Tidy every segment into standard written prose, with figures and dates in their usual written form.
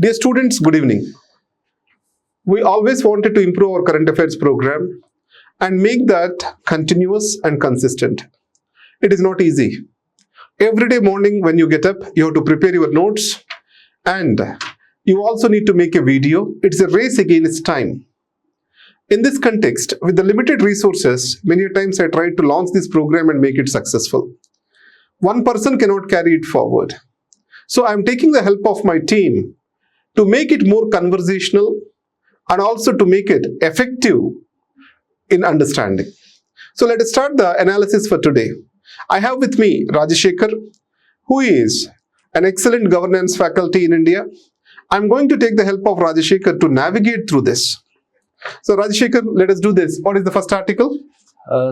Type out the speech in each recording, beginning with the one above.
Dear students, good evening. We always wanted to improve our current affairs program and make that continuous and consistent. It is not easy. Every day morning when you get up, you have to prepare your notes and you also need to make a video. It's a race against time. In this context, with the limited resources, many times I tried to launch this program and make it successful. One person cannot carry it forward. So I'm taking the help of my team to make it more conversational and also to make it effective in understanding. So let us start the analysis for today. I have with me Rajashekar, who is an excellent governance faculty in India. I'm going to take the help of Rajashekar to navigate through this. So Rajashekar, let us do this. What is the first article?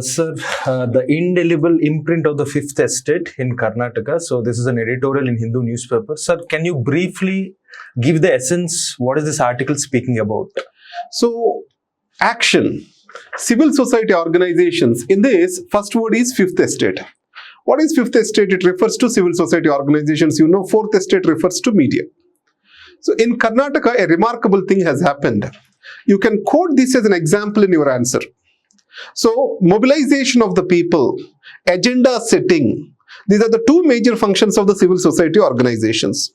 Sir, the indelible imprint of the fifth estate in Karnataka. So this is an editorial in Hindu newspaper. Sir, can you briefly give the essence? What is this article speaking about? So, action. Civil society organizations. In this, first word is fifth estate. What is fifth estate? It refers to civil society organizations. You know, fourth estate refers to media. So in Karnataka, a remarkable thing has happened. You can quote this as an example in your answer. So, mobilization of the people, agenda setting, these are the two major functions of the civil society organizations.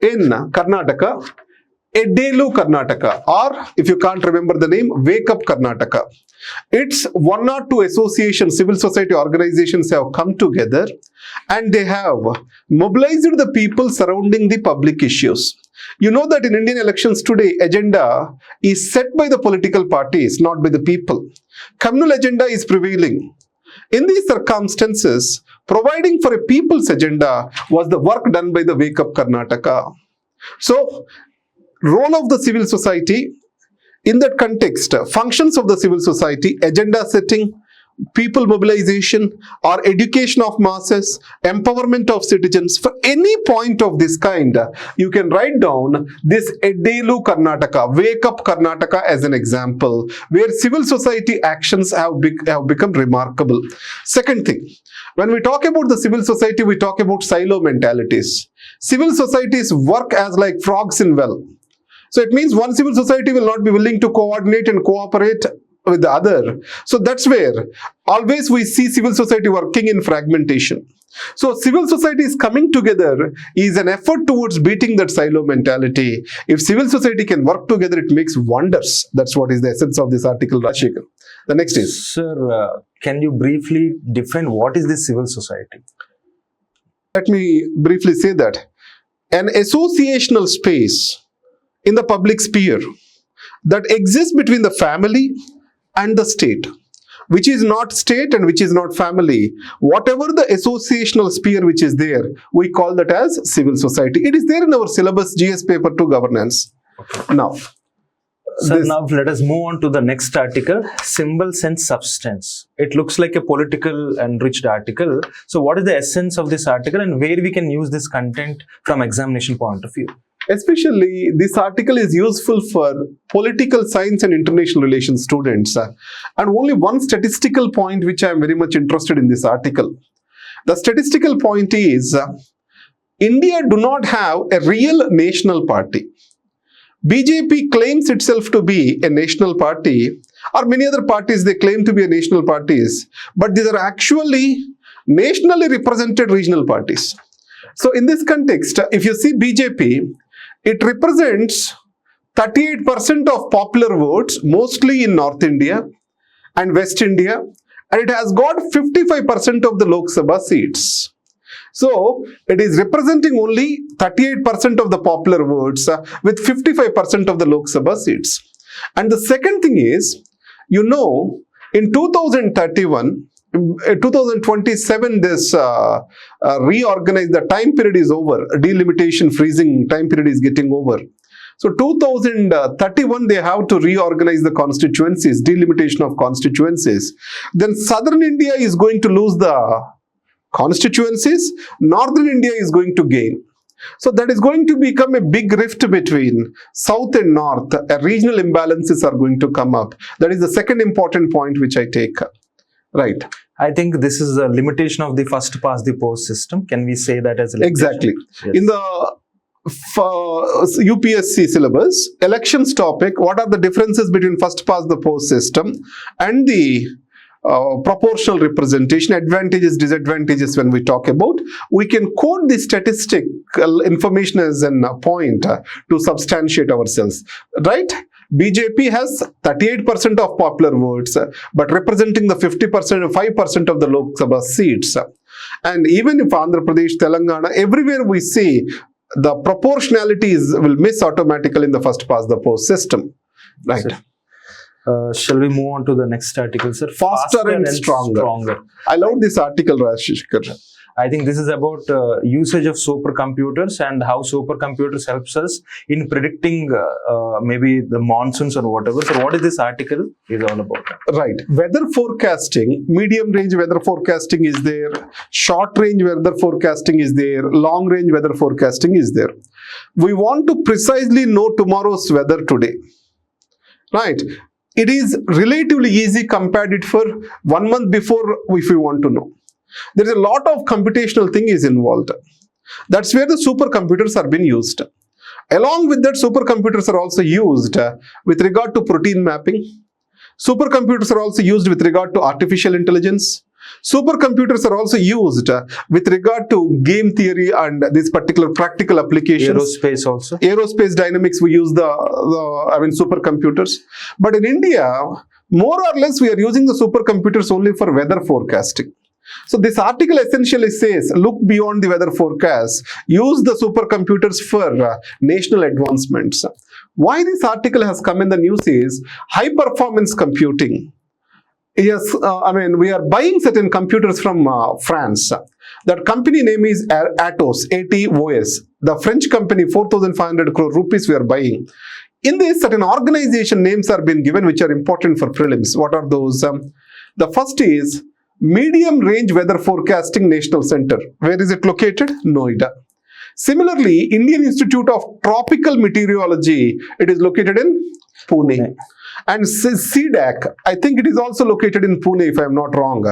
In Karnataka, Edelu Karnataka, or if you can't remember the name, Wake Up Karnataka. It's one or two associations, civil society organizations have come together and they have mobilized the people surrounding the public issues. You know that in Indian elections today, agenda is set by the political parties, not by the people. Communal agenda is prevailing. In these circumstances, providing for a people's agenda was the work done by the Wake Up Karnataka. So, role of the civil society, in that context, functions of the civil society, agenda setting, people mobilization or education of masses, empowerment of citizens. For any point of this kind, you can write down this Edelu Karnataka, Wake Up Karnataka as an example, where civil society actions have become remarkable. Second thing, when we talk about the civil society, we talk about silo mentalities. Civil societies work as like frogs in well. So it means one civil society will not be willing to coordinate and cooperate with the other. So that's where always we see civil society working in fragmentation. So civil society is coming together is an effort towards beating that silo mentality. If civil society can work together, it makes wonders. That's what is the essence of this article, Rajashekar. The next is. Sir, can you briefly define what is this civil society? Let me briefly say that. An associational space in the public sphere that exists between the family and the state, which is not state and which is not family. Whatever the associational sphere which is there, we call that as civil society. It is there in our syllabus GS paper 2 governance. Now, sir, now let us move on to the next article, symbols and substance. It looks like a political enriched article. So what is the essence of this article and where we can use this content from examination point of view? Especially, this article is useful for political science and international relations students. And only one statistical point which I am very much interested in this article. The statistical point is, India do not have a real national party. BJP claims itself to be a national party, or many other parties they claim to be a national parties, but these are actually nationally represented regional parties. So in this context, if you see BJP, it represents 38% of popular votes, mostly in North India and West India, and it has got 55% of the Lok Sabha seats. So, it is representing only 38% of the popular votes with 55% of the Lok Sabha seats. And the second thing is, you know, in 2031, 2027, this reorganized, the time period is over, delimitation freezing time period is getting over. So 2031, they have to reorganize the constituencies, delimitation of constituencies. Then Southern India is going to lose the constituencies, Northern India is going to gain. So that is going to become a big rift between South and North. Regional imbalances are going to come up. That is the second important point which I take. Right. I think this is a limitation of the first past the post system. Can we say that as a limitation? Exactly. Yes. In the UPSC syllabus, elections topic, what are the differences between first past the post system and the proportional representation, advantages, disadvantages when we talk about. We can quote the statistical information as a point to substantiate ourselves, right? BJP has 38% of popular votes, but representing the 50%, 5% of the Lok Sabha seats. And even if Andhra Pradesh, Telangana, everywhere we see the proportionalities will miss automatically in the first past the post system, right? Shall we move on to the next article, sir? Faster and stronger. I love this article, Rajshekar. I think this is about usage of supercomputers and how supercomputers helps us in predicting maybe the monsoons or whatever. So what is this article is all about? Right. Weather forecasting, medium range weather forecasting is there, short range weather forecasting is there, long range weather forecasting is there. We want to precisely know tomorrow's weather today. Right. It is relatively easy compared it for 1 month before if we want to know. There is a lot of computational thing is involved. That's where the supercomputers are being used. Along with that, supercomputers are also used with regard to protein mapping. Supercomputers are also used with regard to artificial intelligence. Supercomputers are also used with regard to game theory and these particular practical applications. Aerospace also. Aerospace dynamics, we use supercomputers. But in India, more or less, we are using the supercomputers only for weather forecasting. So this article essentially says, look beyond the weather forecast, use the supercomputers for national advancements. Why this article has come in the news is high performance computing. Yes, we are buying certain computers from France. That company name is Atos, A-T-O-S. The French company, 4,500 crore rupees we are buying. In this, certain organization names are being given which are important for prelims. What are those? The first is Medium Range Weather Forecasting National Center. Where is it located? Noida. Similarly, Indian Institute of Tropical Meteorology, it is located in Pune. And CDAC, I think it is also located in Pune if I am not wrong.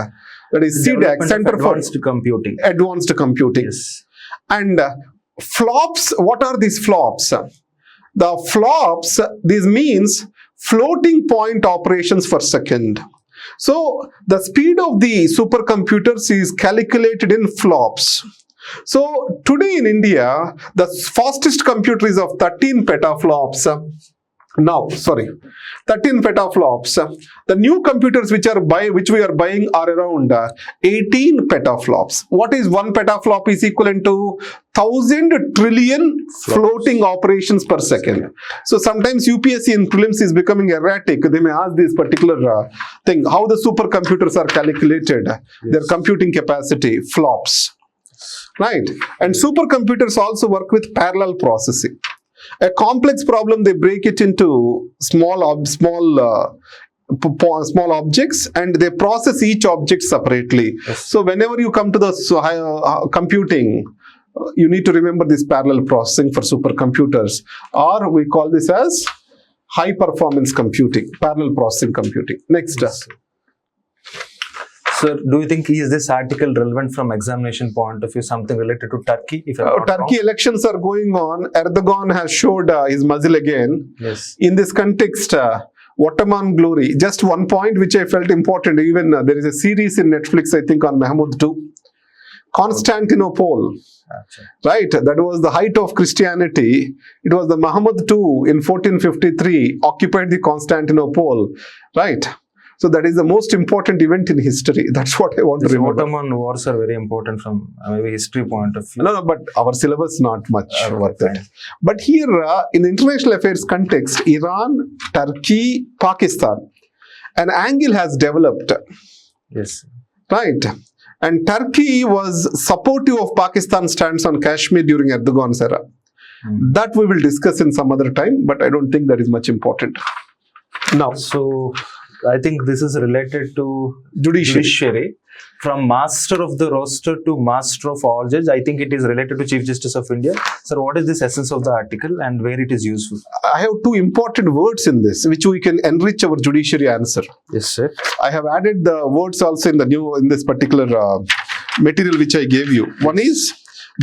That is CDAC, Center for Advanced Computing. Advanced Computing. Yes. And flops, what are these flops? The flops, this means floating point operations per second. So the speed of the supercomputers is calculated in flops. So today in India, the fastest computer is of 13 petaflops. 13 petaflops. The new computers which we are buying are around 18 petaflops. What is 1 petaflop is equivalent to 1,000 trillion floating operations per second. So sometimes UPSC in prelims is becoming erratic. They may ask this particular thing, how the supercomputers are calculated, their computing capacity, flops. Right? And supercomputers also work with parallel processing. A complex problem, they break it into small objects and they process each object separately. Yes. So whenever you come to the computing, you need to remember this parallel processing for supercomputers, or we call this as high performance computing, parallel processing computing. Next. Yes. Sir, do you think is this article relevant from examination point of view, something related to Turkey? If I'm not Turkey wrong? Elections are going on. Erdogan has showed his muzzle again. Yes. In this context, Ottoman glory. Just one point which I felt important. Even there is a series in Netflix, I think, on Mahmud II. Constantinople. Right, that was the height of Christianity. It was the Muhammad II in 1453 occupied the Constantinople. Right. So that is the most important event in history. That's what I want to remember. Ottoman wars are very important from maybe history point of view. No, but our syllabus not much worth it. But here, in international affairs context, Iran, Turkey, Pakistan, an angle has developed. Yes. Right. And Turkey was supportive of Pakistan's stance on Kashmir during Erdogan's era. That we will discuss in some other time, but I don't think that is much important. Now, so I think this is related to judiciary. From master of the roster to master of all judges. I think it is related to Chief Justice of India. Sir, what is this essence of the article and where it is useful? I have two important words in this, which we can enrich our judiciary answer. Yes, sir. I have added the words also in this particular material which I gave you. One is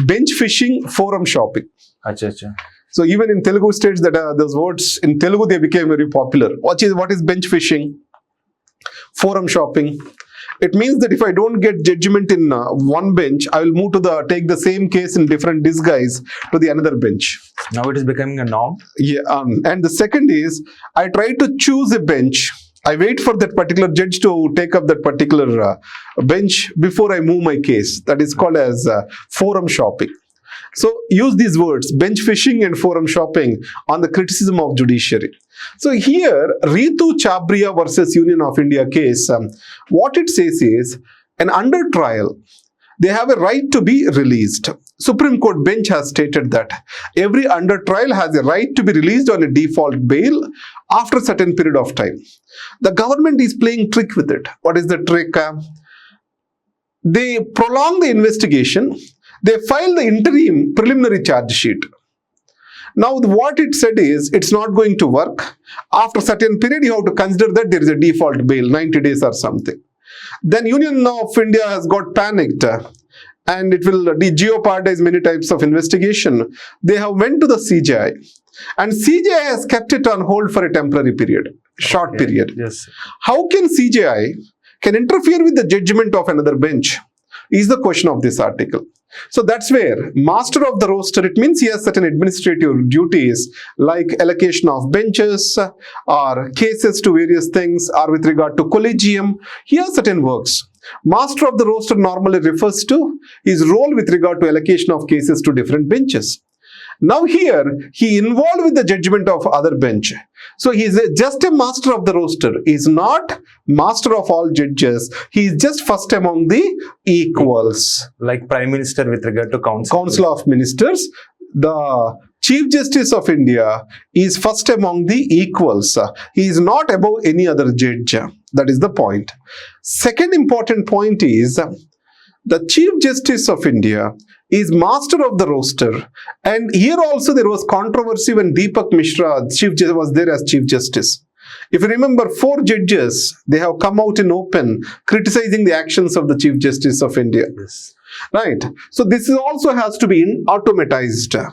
bench fishing, forum shopping. Acha, acha. So even in Telugu states, that those words in Telugu they became very popular. What is bench fishing? Forum shopping. It means that if I don't get judgment in one bench, I will move to take the same case in different disguise to the another bench. Now it is becoming a norm. Yeah, and the second is I try to choose a bench. I wait for that particular judge to take up that particular bench before I move my case. That is called as forum shopping. So use these words, bench fishing and forum shopping, on the criticism of judiciary. So here, Ritu Chabria versus Union of India case, what it says is, an under trial, they have a right to be released. Supreme Court bench has stated that every under trial has a right to be released on a default bail after a certain period of time. The government is playing trick with it. What is the trick? They prolong the investigation. They file the interim preliminary charge sheet. Now, what it said is, it's not going to work. After a certain period, you have to consider that there is a default bail, 90 days or something. Then Union of India has got panicked and it will jeopardize many types of investigation. They have went to the CJI and CJI has kept it on hold for a temporary period, short period. Yes. How can CJI can interfere with the judgment of another bench is the question of this article. So that's where master of the roster, it means he has certain administrative duties like allocation of benches or cases to various things, or with regard to collegium, he has certain works. Master of the roster normally refers to his role with regard to allocation of cases to different benches. Now here, he involved with the judgment of other bench. So he is just a master of the roster. He is not master of all judges. He is just first among the equals. Like Prime Minister with regard to Council. Council of Ministers. The Chief Justice of India is first among the equals. He is not above any other judge. That is the point. Second important point is, the Chief Justice of India is master of the roster, and here also there was controversy when Deepak Mishra was there as Chief Justice. If you remember, 4 judges, they have come out in open criticizing the actions of the Chief Justice of India. Yes. Right. So this also has to be automatized.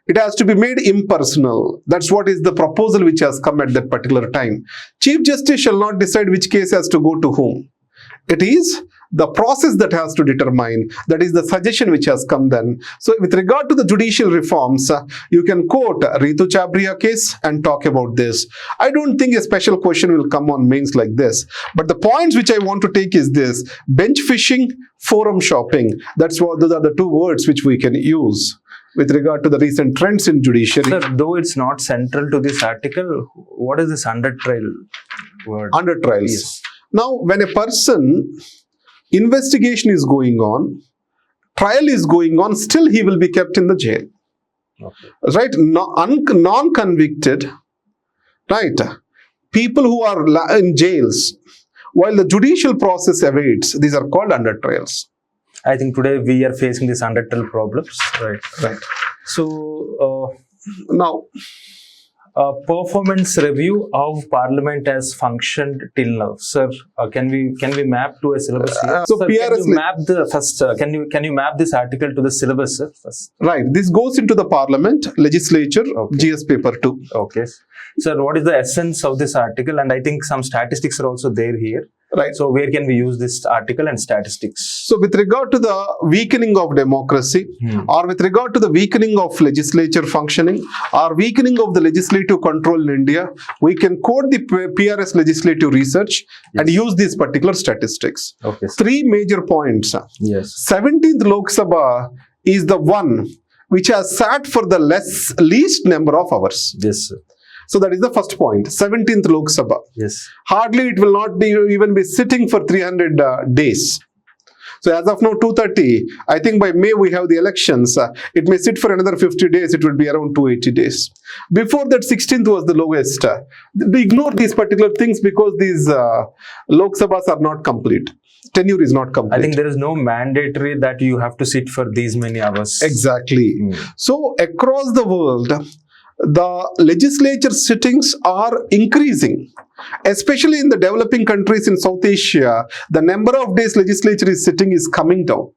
It has to be made impersonal. That's what is the proposal which has come at that particular time. Chief Justice shall not decide which case has to go to whom. It is the process that has to determine. That is the suggestion which has come then. So with regard to the judicial reforms, you can quote Ritu Chabria case and talk about this. I don't think a special question will come on mains like this. But the points which I want to take is this: bench fishing, forum shopping. Those are the 2 words which we can use with regard to the recent trends in judiciary. Sir, though it's not central to this article, what is this under trial word? Under trials. Yes. Now, when a person, investigation is going on, trial is going on, still he will be kept in the jail. Okay. Right? Non-convicted, right? People who are in jails, while the judicial process awaits, these are called under trials. I think today we are facing these under trial problems. Right. Right. So, Now, performance review of Parliament has functioned till now, sir. Can we map to a syllabus here? So sir, PRS, can you map the first? Can you map this article to the syllabus, sir? First. right? This goes into the Parliament, Legislature, Okay. GS paper 2. Okay, sir. What is the essence of this article? And I think some statistics are also there here. Right. So where can we use this article and statistics? So with regard to the weakening of democracy, or with regard to the weakening of legislature functioning, or weakening of the legislative control in India, we can quote the PRS legislative research and use these particular statistics. Okay, sir. 3 major points. Yes. 17th Lok Sabha is the one which has sat for the least number of hours. Yes, sir. So that is the first point, 17th Lok Sabha. Yes. Hardly it will not be even be sitting for 300 days. So as of now, 230, I think by May we have the elections. It may sit for another 50 days. It will be around 280 days. Before that, 16th was the lowest. They ignore these particular things because these Lok Sabhas are not complete. Tenure is not complete. I think there is no mandatory that you have to sit for these many hours. Exactly. So across the world, the legislature sittings are increasing, especially in the developing countries in South Asia. The number of days legislature is sitting is coming down.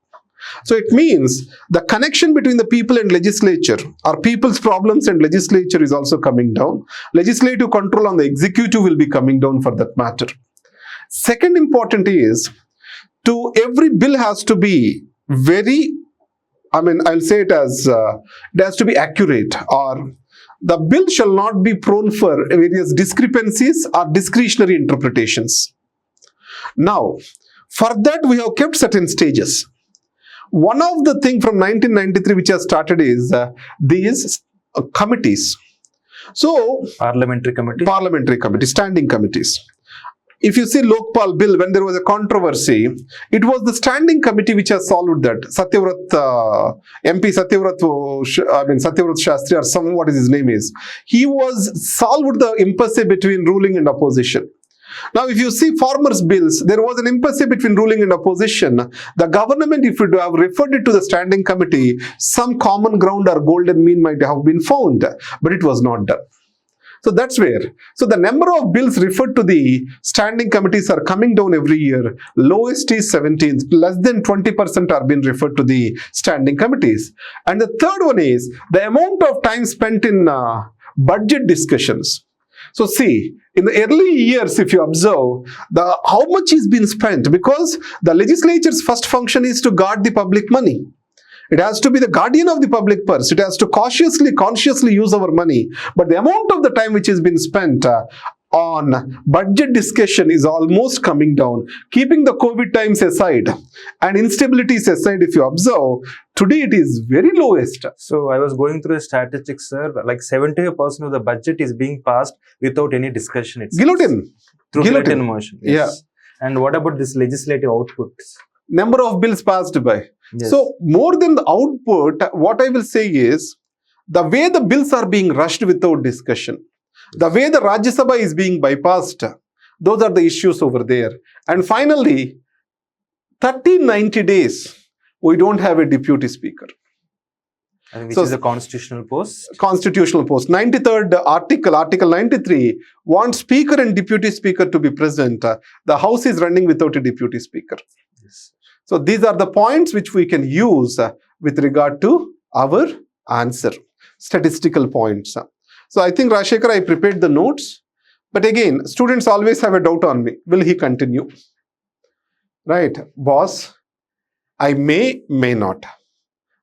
So it means the connection between the people and legislature, or people's problems and legislature, is also coming down. Legislative control on the executive will be coming down for that matter. Second important is, to every bill has to be very, I'll say it as, it has to be accurate, or the bill shall not be prone for various discrepancies or discretionary interpretations. Now, for that we have kept certain stages. One of the things from 1993 which has started is these committees. So, Parliamentary committee, standing committees. If you see Lokpal bill, when there was a controversy, it was the standing committee which has solved that. MP Satyavrat Shastri, or some, what is his name is. He was solved the impasse between ruling and opposition. Now, if you see farmers' bills, there was an impasse between ruling and opposition. The government, if you have referred it to the standing committee, some common ground or golden mean might have been found, but it was not done. So that's where. So the number of bills referred to the standing committees are coming down every year. Lowest is 17th. Less than 20% are being referred to the standing committees. And the third one is the amount of time spent in budget discussions. So see, in the early years, if you observe, how much is being spent, because the legislature's first function is to guard the public money. It has to be the guardian of the public purse. It has to consciously use our money. But the amount of the time which has been spent on budget discussion is almost coming down. Keeping the COVID times aside and instabilities aside, if you observe, today it is very lowest. So I was going through the statistics, sir. Like 70% of the budget is being passed without any discussion. Guillotine. Through guillotine motion. Yes. Yeah. And what about this legislative outputs? Number of bills passed by. Yes. So more than the output, what I will say is, the way the bills are being rushed without discussion, the way the Rajya Sabha is being bypassed, those are the issues over there. And finally, 30-90 days, we don't have a deputy speaker. And which is a constitutional post? Constitutional post. 93rd article 93, wants speaker and deputy speaker to be present. The House is running without a deputy speaker. Yes. So these are the points which we can use with regard to our answer. Statistical points. So I think, Rajshekhar, I prepared the notes. But again, students always have a doubt on me. Will he continue? Right. Boss, I may not.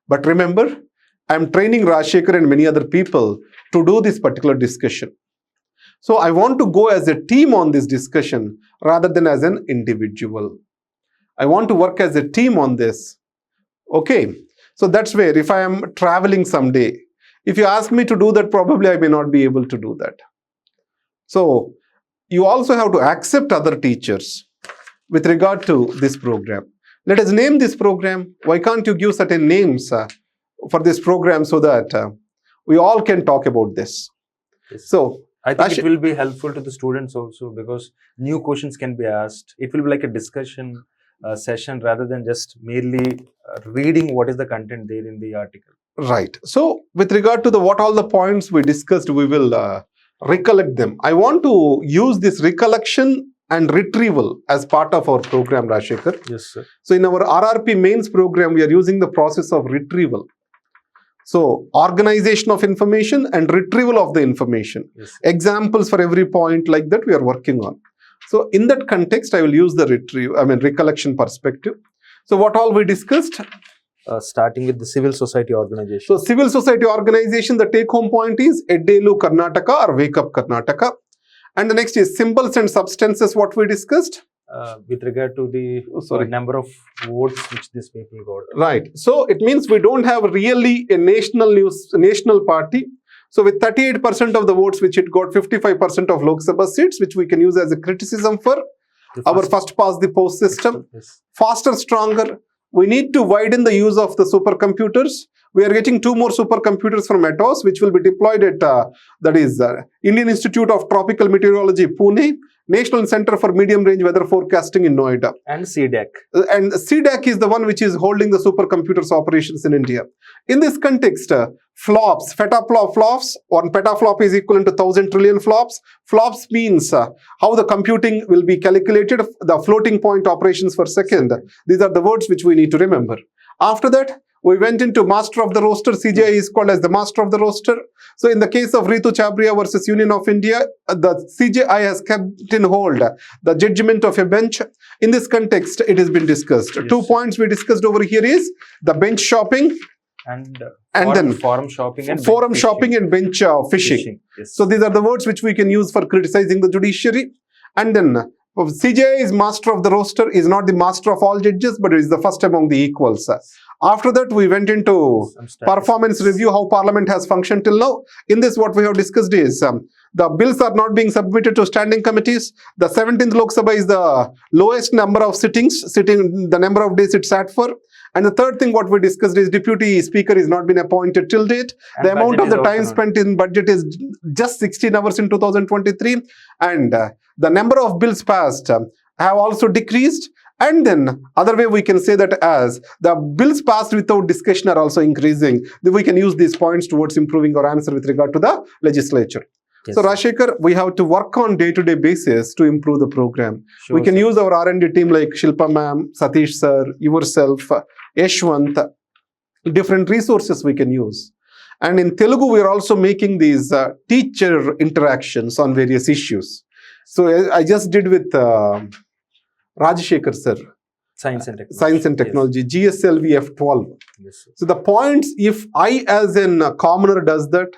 But remember, I'm training Rajshekhar and many other people to do this particular discussion. So I want to go as a team on this discussion rather than as an individual. I want to work as a team on this. Okay. So that's where, if I am traveling someday, if you ask me to do that, probably I may not be able to do that. So you also have to accept other teachers with regard to this program. Let us name this program. Why can't you give certain names for this program so that we all can talk about this? Yes. So I think it will be helpful to the students also, because new questions can be asked. It will be like a discussion session rather than just merely reading what is the content there in the article. Right. So with regard to what all the points we discussed, we will recollect them. I want to use this recollection and retrieval as part of our program, Rajshekhar. Yes, sir. So in our RRP mains program, we are using the process of retrieval. So organization of information and retrieval of the information. Yes. Examples for every point like that we are working on. So in that context, I will use the recollection perspective. So what all we discussed? Starting with the civil society organization. So civil society organization, the take home point is Eddelu Karnataka or Wake Up Karnataka. And the next is symbols and substances, what we discussed. With regard to the number of votes which these people got. Right. So it means we don't have really a national party. So with 38% of the votes which it got, 55% of Lok Sabha seats, which we can use as a criticism for our first past the post system. Yes. Faster, stronger. We need to widen the use of the supercomputers. We are getting 2 more supercomputers from Atos, which will be deployed at Indian Institute of Tropical Meteorology, Pune, National Center for Medium Range Weather Forecasting in Noida. And CDAC. And CDAC is the one which is holding the supercomputers operations in India. In this context, flops, petaflops, 1 petaflop is equivalent to 1,000 trillion flops. Flops means how the computing will be calculated, the floating point operations per second. These are the words which we need to remember. After that, we went into master of the roster. CJI is called as the master of the roster. So in the case of Ritu Chabria versus Union of India, the CJI has kept in hold the judgment of a bench. In this context, it has been discussed. Yes. 2 points we discussed over here is the bench shopping and then forum shopping and forum bench shopping and bench fishing. Yes. So these are the words which we can use for criticizing the judiciary. And then CJI is master of the roster, is not the master of all judges, but is the first among the equals. After that, we went into performance review, how Parliament has functioned till now. In this, what we have discussed is the bills are not being submitted to standing committees. The 17th Lok Sabha is the lowest number of the number of days it sat for. And the third thing what we discussed is Deputy Speaker is not been appointed till date. And the amount of the time not spent in budget is just 16 hours in 2023. And the number of bills passed have also decreased. And then other way we can say that as the bills passed without discussion are also increasing. Then we can use these points towards improving our answer with regard to the legislature. Yes, so sir. Rajshekhar, we have to work on day-to-day basis to improve the program. Sure, we can sir. use our R&D team like Shilpa ma'am, Satish sir, yourself, Yashwant, different resources we can use. And in Telugu, we are also making these teacher interactions on various issues. So I just did with Rajshekhar sir, Science and technology. Science and Technology, GSLV F12. Yes, sir. So the points, if I as a commoner does that,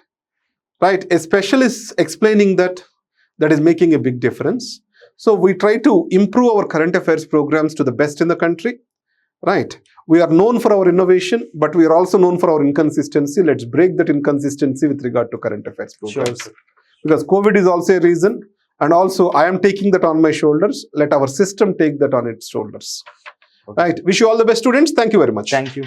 right, a specialist explaining that, that is making a big difference. So we try to improve our current affairs programs to the best in the country, right? We are known for our innovation, but we are also known for our inconsistency. Let's break that inconsistency with regard to current affairs programs. Sure. Because COVID is also a reason. And also, I am taking that on my shoulders. Let our system take that on its shoulders. Okay. Right. Wish you all the best, students. Thank you very much. Thank you.